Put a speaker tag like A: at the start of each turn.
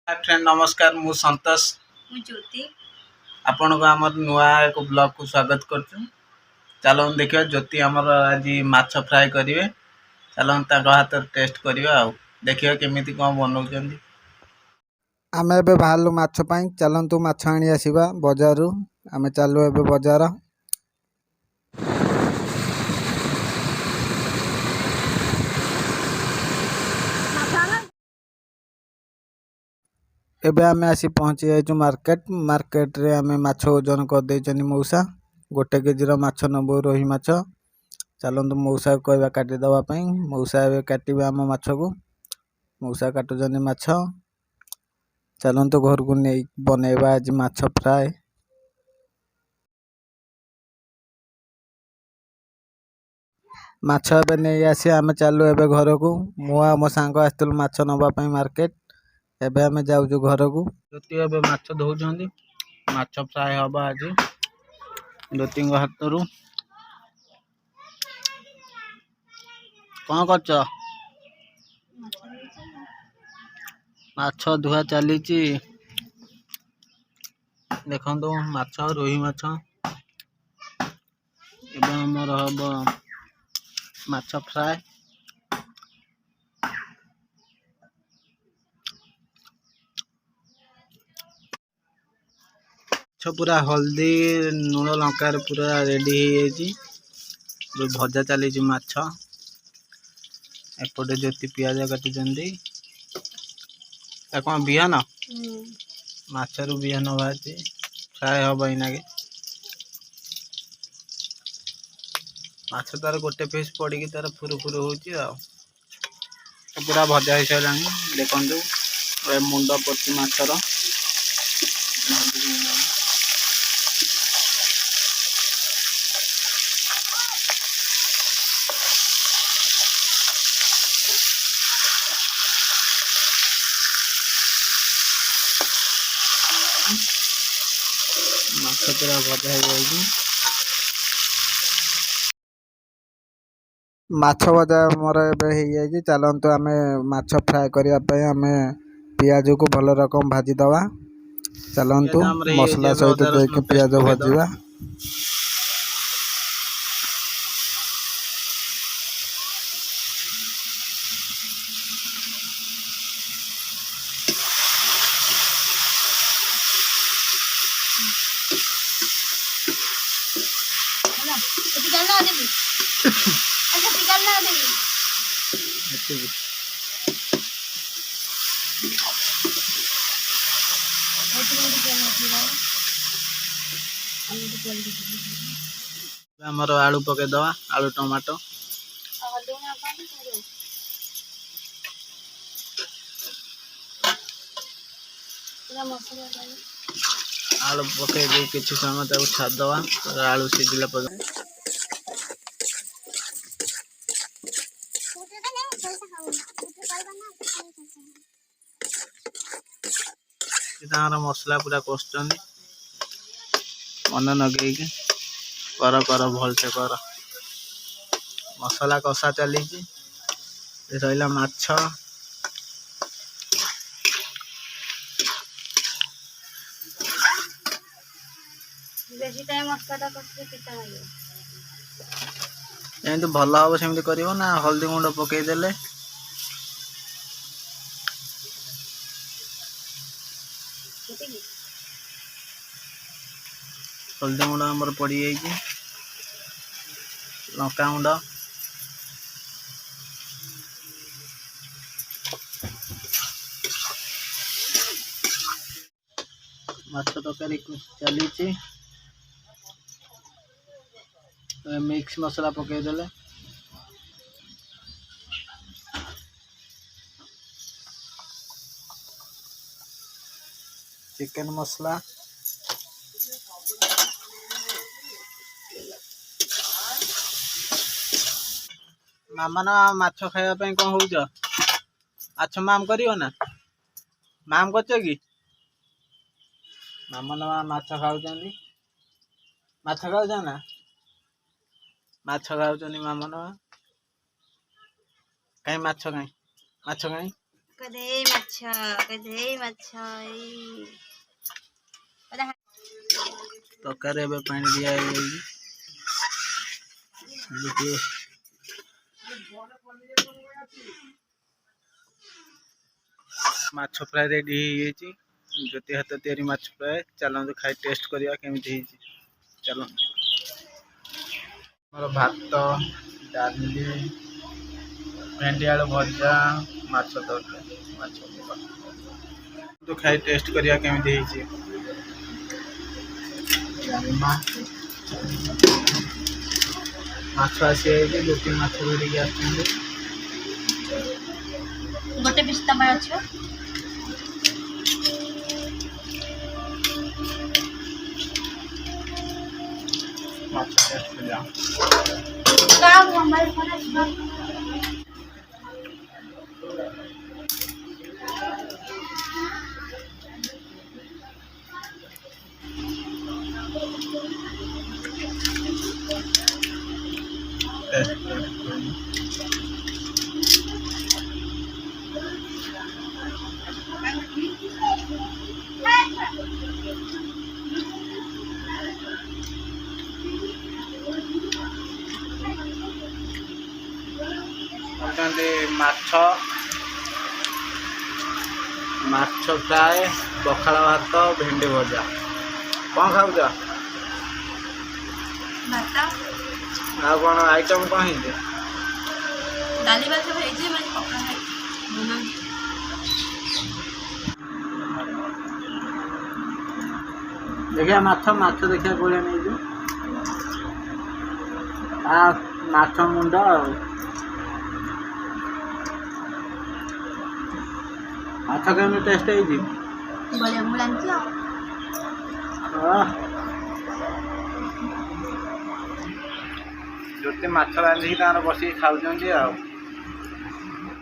A: Hi friend नमस्कार मु संतोष
B: मु ज्योति
A: आपण को हमर नुआ एक ब्लॉग को स्वागत करछु। चलो देखियो ज्योति हमर आज माछ फ्राई करिवे। चलो ताको हाथ टेस्ट करिवा आ देखियो केमिति कोन बनौचंदी।
C: आमे एबे बाहरलु माछ पाई चलंतु माछ आनी आसीबा बाजारु। आमे चालू एबे बाजार। एबे आमे आसी पहुंची जाइछु मार्केट रे आमे माछ ओजन कर देइछनी मौसा। गोटे केजी रो माछ नबो रोही माछ। चलंतु मौसा कहबा काटी दवा पई। मौसा एबे काटिबे आम माछ को। मौसा काटु जनी माछ। चलंतु घर को नै बनेबा आज माछ फ्राई। माछ एबे नै आसी आमे चालू एबे घर को। मुआ मो सांग आस्तल माछ नबा पई मार्केट। एबे आमे जाउजु घर को।
A: ज्योति एबे माछ धौचंदी। माछ फ्राई हबा आज ज्योति को हाथरू। कोन करछ? माछ धुआ चलीची। देखंतु माछ रोही माछ एबे हमर हबो माछ फ्राई। पूरा हल्दी लूण लंकार पूरा रेडी हो भजा चली माछ। एपटे ज्योति पियाज काटुचंदी। कौन बिहान माछरू बिहान बाहर फ्राए हम इनाके माछ तार गोटे पीस पड़ी तार फुरु फुरु हो पूरा भजा हो सारा देखु मुंड पड़ती माछर माछ पूरा भजा हो
C: माछ भजा मोर एबे हे जाई। चलंतु आमे माछ फ्राई करिया पई आमे पियाज को भल रकम भाजी दवा। चलंतु मसला सहित देके पियाज भाजीबा।
A: हमर आलू पके दवा आलू टमाटो आलू पके दे किछि समय तक छाड़ दवा आलू सिझिला पर तार मसला पूरा कषुचंदी मन नगे कर भल से कर मसला कषा चली रहा माछ
B: बेसी टाइम मसलाटा कषले पिता लागियो
A: एमती भल हम सेमती करिवो ना हल्दी गुंड पकई देले हल्दी गुंड हमर पड़ी जाई लंका गुंड माछ तरकारी चली मिक्स मसला पकई देले चिकन मसला मामा ना माछ खाया पे कौन होउछ माछ माम करियो ना माम करछ कि मामा ना माछ खाउचंदी माछ खाउछ ना माछ खाउचंदी मामा ना काई माछ काई
B: कदेई माछ एई अरे
A: तरकारी एवं पानी दिया देखिए माछ फ्राए रेडी हो ज्योति हाथ तैयारी माछ फ्राए चलते खाई टेस्ट करवा केमी चल भात डाली भेंडी आलू भजा माछ तरकारी तो खाई टेस्ट करवा केमी माछ आसी गोटे माछ धरिकी आस
B: गोटे पिस तम अच्छे
A: माछ टेस्ट करवा
B: हमारे फोन
A: माछ फ्राए पखाड़ भात भेंडी भजा कौन खाऊ
B: भात
A: आ कौन आइटम कौन है
B: डाली भात भेजी मैं पकड़ा बना
A: देखिए माछ देखिए कोड़े नहीं माछ मुंड माछ केमी टेस्ट है
B: बढ़िया मुझे जानती
A: जोते माछ रांधिकी बस खाऊ